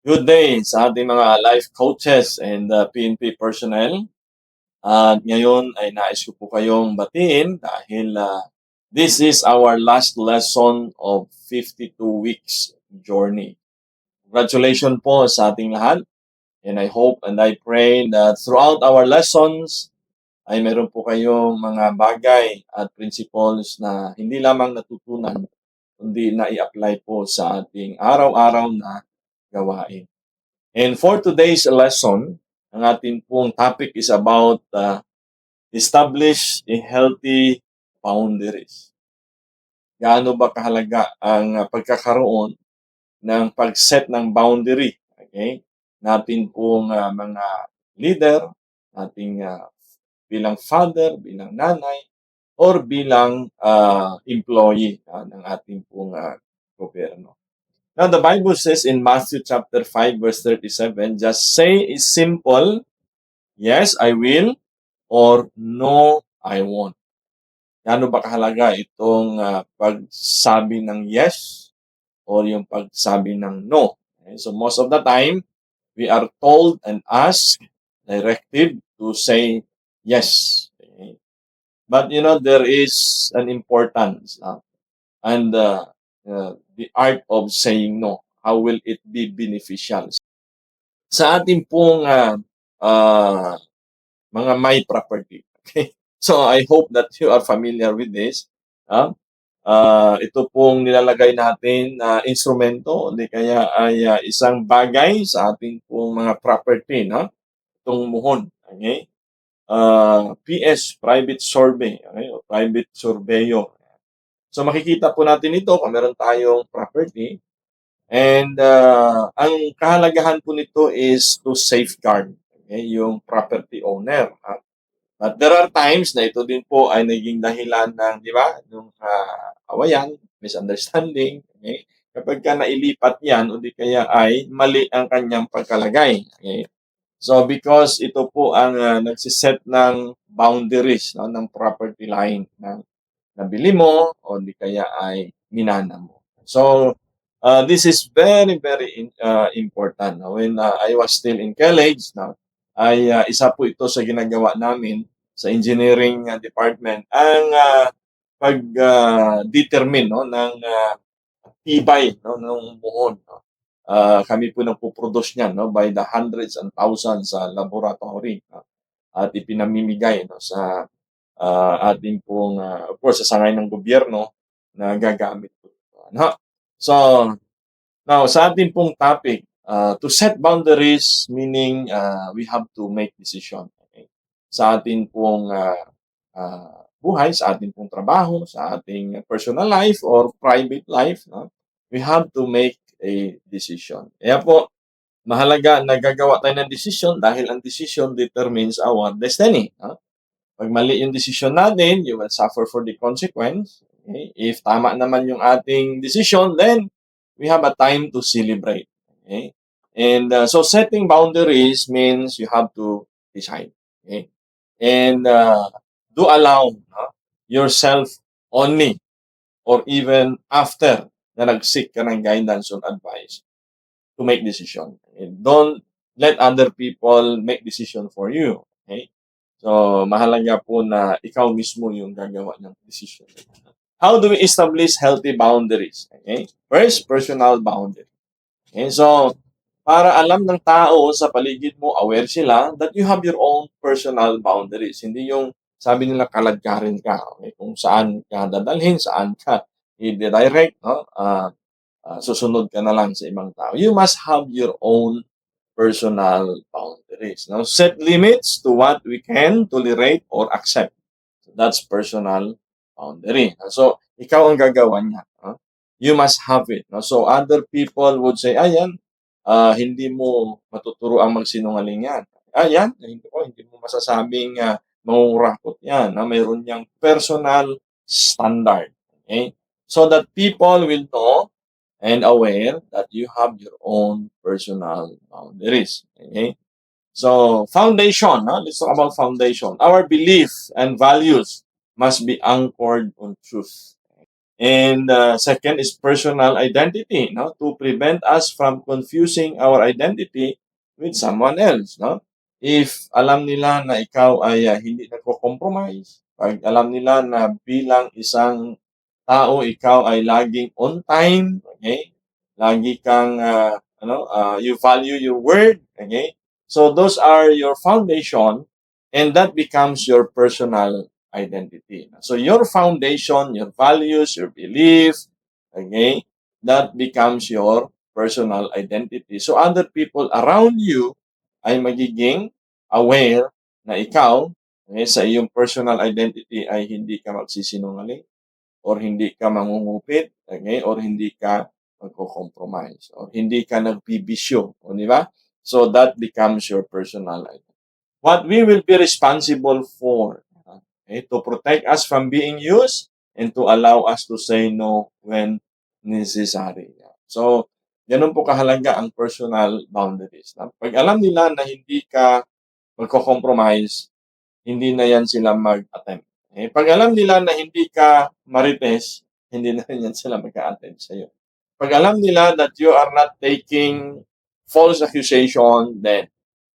Good day sa ating mga life coaches and PNP personnel. At ngayon ay nais ko po kayong batiin dahil this is our last lesson of 52 weeks journey. Congratulations po sa ating lahat, and I hope and I pray that throughout our lessons ay meron po kayong mga bagay at principles na hindi lamang natutunan, kundi na i-apply po sa ating araw-araw na gawain. And for today's lesson, ang ating pong topic is about establish a healthy boundaries. Gaano ba kahalaga ang pagkakaroon ng pag-set ng boundary, okay? Natin pong mga leader, nating bilang father, bilang nanay, or bilang employee ng ating pong gobyerno. Now, the Bible says in Matthew chapter 5, verse 37, just say a simple, yes, I will, or no, I won't. Gaano ba kahalaga itong pagsabi ng yes or yung pagsabi ng no? Okay? So, most of the time, we are told and asked, directed to say yes. Okay? But, there is an importance and the art of saying no. How will it be beneficial sa ating pong mga may property? Okay? So I hope that you are familiar with this. Ito pong nilalagay natin na instrumento, di kaya ay isang bagay sa ating pong mga property, no? Itong muhon. Okay? PS, private survey, okay? O private surveyor. So makikita po natin ito kung meron tayong property. And ang kahalagahan po nito is to safeguard yung property owner. But there are times na ito din po ay naging dahilan ng, di ba, yung awayan, misunderstanding. Okay? Kapag ka nailipat yan, o di kaya ay mali ang kanyang pagkalagay. Okay? So because ito po ang nagsiset ng boundaries, no, ng property line ng nabili mo o di kaya ay minana mo. So this is very, very important. When I was still in college, ay isa po ito sa ginagawa namin sa engineering department, ang pag-determine ng tibay ng buhon. Kami po nagpo-produce niyan by the hundreds and thousands sa laboratory, at ipinamimigay sa ating pong, of course, sa sangay ng gobyerno na gagamit po. So, now, sa ating pong topic, to set boundaries, meaning we have to make decision. Okay? Sa ating pong buhay, sa ating pong trabaho, sa ating personal life or private life, we have to make a decision. Kaya po, mahalaga na gagawa tayo ng decision dahil ang decision determines our destiny. Pag mali yung decision natin, you will suffer for the consequence. Okay? If tama naman yung ating decision, then we have a time to celebrate. Okay? And so setting boundaries means you have to decide. Okay? And do allow yourself only or even after na nag-seek ka ng guidance or advice to make decision. Okay? Don't let other people make decision for you. Okay? So, mahalaga po na ikaw mismo yung gagawa ng decision. How do we establish healthy boundaries? Okay? First, personal boundary. Okay? So, para alam ng tao sa paligid mo, aware sila that you have your own personal boundaries. Hindi yung sabi nila kaladkarin ka. Okay? Kung saan ka dadalhin, saan ka i-direct, no? Susunod ka na lang sa ibang tao. You must have your own personal boundaries. Now, set limits to what we can tolerate or accept. So that's personal boundary. So, ikaw ang gagawa niya. You must have it. So, other people would say, ayan, hindi mo matuturo ang magsinungaling yan. Ayan, hindi mo masasabing mangungurakot yan. Mayroon niyang personal standard. Okay? So that people will know and aware that you have your own personal boundaries. Okay? So, foundation. Let's talk about foundation. Our belief and values must be anchored on truth. And second is personal identity, no? To prevent us from confusing our identity with someone else, no? If alam nila na ikaw ay hindi nagko-compromise, pag alam nila na bilang isang tao ikaw ay laging on time, okay? Lagi kang you value your word, okay? So those are your foundation and that becomes your personal identity. So your foundation, your values, your beliefs, okay, that becomes your personal identity. So other people around you ay magiging aware na ikaw, okay, sa iyong personal identity ay hindi ka magsisinungaling or hindi ka mangungupit, okay, or hindi ka magko-compromise or hindi ka nagbibisyo, o di ba? So that becomes your personal identity. What we will be responsible for, okay, to protect us from being used and to allow us to say no when necessary. So, ganun po kahalaga ang personal boundaries. Pag alam nila na hindi ka magko-compromise, hindi na yan sila mag-attempt. Pag alam nila na hindi ka marites, hindi na rin yan sila mag-a-attempt sa'yo. Pag alam nila that you are not taking false accusation, then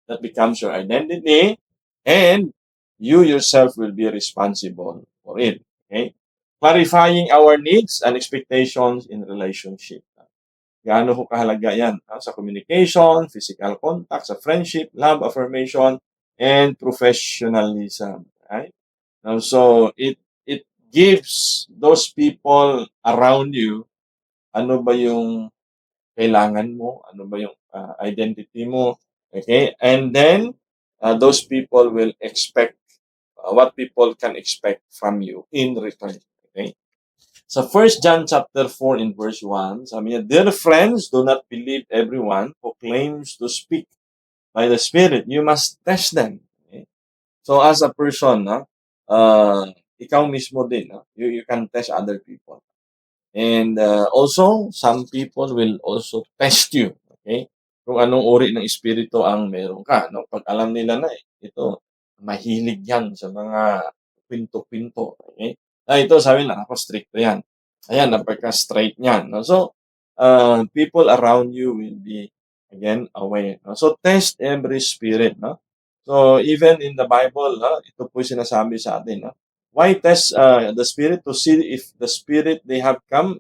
that becomes your identity, and you yourself will be responsible for it. Okay? Clarifying our needs and expectations in relationship. Gaano ko kahalaga yan sa communication, physical contact, sa friendship, love, affirmation, and professionalism. Right? So it gives those people around you ano ba yung kailangan mo, ano ba yung identity mo, okay? And then those people will expect what people can expect from you in return, okay? So 1 John chapter 4 in verse 1, sabi niya, "Dear friends, do not believe everyone who claims to speak by the Spirit. You must test them." Okay? So as a person, uh, ikaw mismo din, you can test other people. And also, some people will also test you, okay? Kung anong uri ng espiritu ang meron ka, no? Pag alam nila na ito, mahilig yan sa mga pinto-pinto, okay? Ito sabi na, ako stricto yan. Ayan, napagka-straight niyan. No? So, people around you will be, again, aware. No? So, test every spirit, no? So, even in the Bible, ito po yung sinasabi sa atin, no? Why test the spirit? To see if the spirit they have come,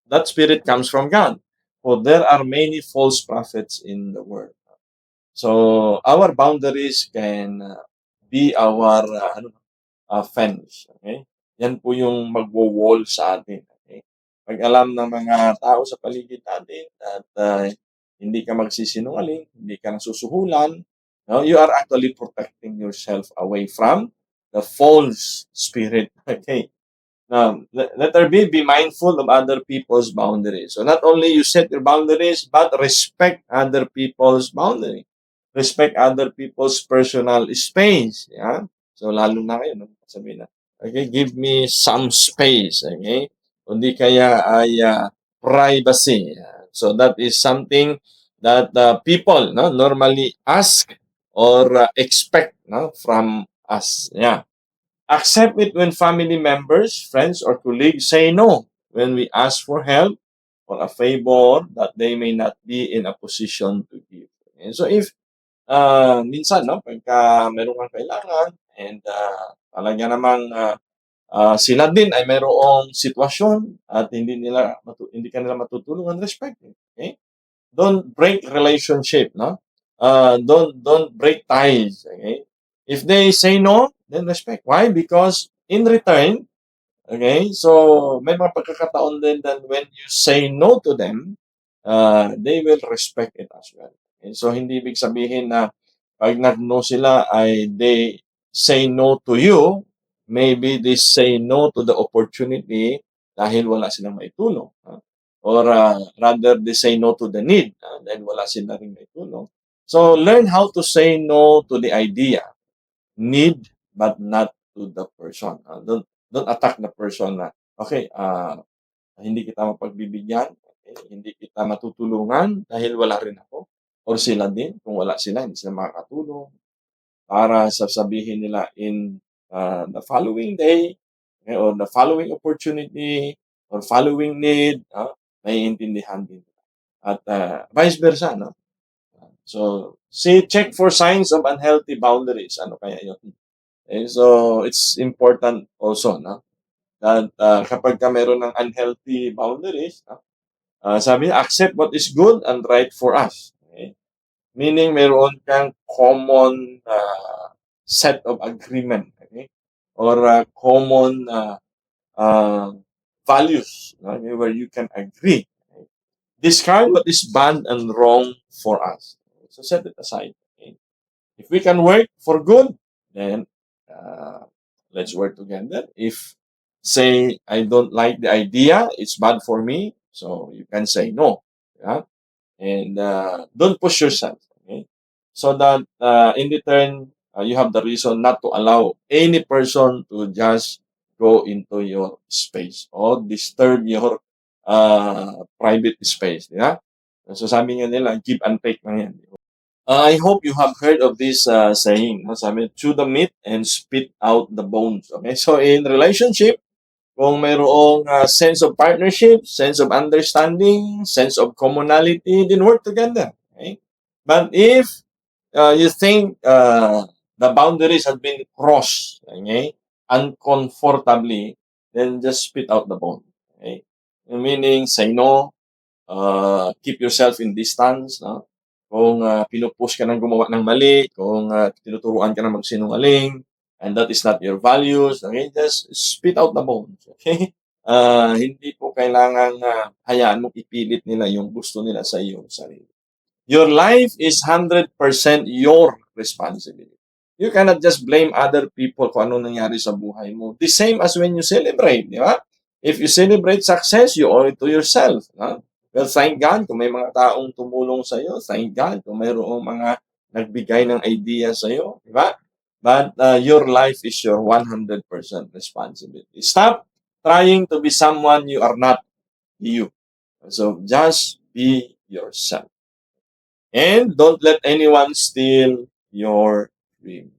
that spirit comes from God. For there are many false prophets in the world. So our boundaries can be our fence. Okay? Yan po yung magwo-wall sa atin. Okay? Pag alam ng mga tao sa paligid natin at hindi ka magsisinungaling, hindi ka nasusuhulan, no, you are actually protecting yourself away from the false spirit. Okay? Let her be mindful of other people's boundaries. So not only you set your boundaries, but respect other people's boundaries. Respect other people's personal space. Yeah? So lalo na kayo, no? Sabihin na, okay, give me some space. Okay? Kundi kaya ay privacy. So that is something that people normally ask or expect from us. Yeah. Accept it when family members, friends, or colleagues say no when we ask for help or a favor that they may not be in a position to give. And so if minsan, pagka meron kang kailangan and talaga namang sila din ay mayroong sitwasyon at hindi ka nila matutulungan, respect it. Okay? Don't break relationship, no? Don't break ties, okay? If they say no, then respect. Why? Because in return, okay, so may mga pagkakataon din that when you say no to them, they will respect it as well. Okay? So hindi ibig sabihin na pag nag-no sila ay they say no to you, maybe they say no to the opportunity dahil wala silang maitulong. Or rather, they say no to the need dahil wala sila rin maitulong. So learn how to say no to the idea, need, but not to the person. Don't attack the person na, okay, hindi kita mapagbibigyan, okay, hindi kita matutulungan dahil wala rin ako. Or sila din, kung wala sila, hindi sila makakatulong. Para sasabihin nila in the following day, okay, or the following opportunity, or following need, maiintindihan din. At vice versa, no? So, check for signs of unhealthy boundaries. Ano kaya yun? So, it's important also, no? That kapag ka meron ng unhealthy boundaries, sabi niya, accept what is good and right for us. Okay? Meaning, meron kang common set of agreement. Okay? Or common uh, values, no? Where you can agree. Okay? Discard what is bad and wrong for us. So set it aside. Okay? If we can work for good, then let's work together. If say I don't like the idea, it's bad for me, so you can say no. Yeah? And don't push yourself. Okay? So that in return, you have the reason not to allow any person to just go into your space or disturb your private space. Yeah? So sabi nga nila, give and take lang yan. I hope you have heard of this saying. No? Sabi, chew the meat and spit out the bones. Okay? So in relationship, kung mayroong sense of partnership, sense of understanding, sense of commonality, then work together. Okay? But if you think the boundaries have been crossed, okay, uncomfortably, then just spit out the bone. Okay? Meaning, say no, keep yourself in distance. No? Kung pinupush ka ng gumawa ng mali, kung tinuturuan ka ng magsinungaling, and that is not your values, okay, just spit out the bones. Okay? Hindi po kailangan hayaan mong ipilit nila yung gusto nila sa iyong sarili. Your life is 100% your responsibility. You cannot just blame other people kung ano nangyari sa buhay mo. The same as when you celebrate, di ba? If you celebrate success, you owe it to yourself. No? Well, thank God kung may mga taong tumulong sa iyo. Thank God kung mayroong mga nagbigay ng idea sa iyo. Di ba? But your life is your 100% responsibility. Stop trying to be someone you are not you. So just be yourself. And don't let anyone steal your dream.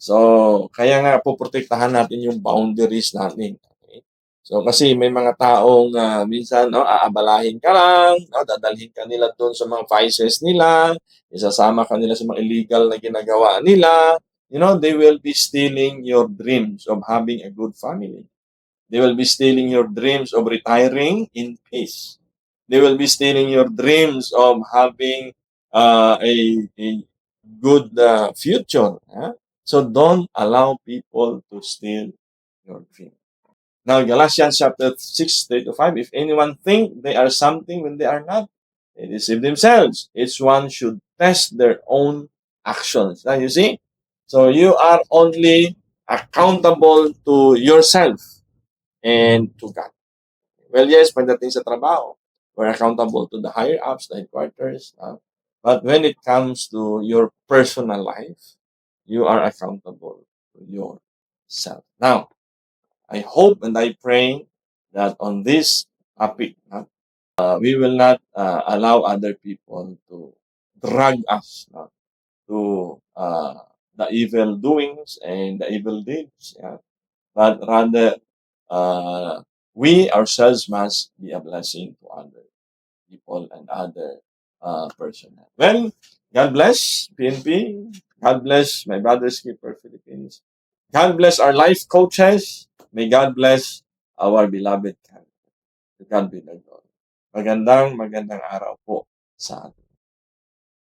So, kaya nga poprotektahan natin yung boundaries natin. Okay? So, kasi may mga taong minsan aabalahin ka lang, dadalhin ka nila doon sa mga vices nila, isasama ka nila sa mga illegal na ginagawa nila. They will be stealing your dreams of having a good family. They will be stealing your dreams of retiring in peace. They will be stealing your dreams of having a good future. So don't allow people to steal your dream. Now, Galatians chapter 6, 3-5, if anyone think they are something when they are not, they deceive themselves. Each one should test their own actions. Now, you see? So you are only accountable to yourself and to God. Well, yes, pagdating sa trabaho, we're accountable to the higher-ups, the headquarters. But when it comes to your personal life, you are accountable to yourself. Now, I hope and I pray that on this topic, we will not allow other people to drag us to the evil doings and the evil deeds. Yeah? But rather, we ourselves must be a blessing to other people and other personnel. Well, God bless PNP. God bless my brothers keeper Philippines. God bless our life coaches. May God bless our beloved Canada. To God be the glory. Magandang araw po sa atin.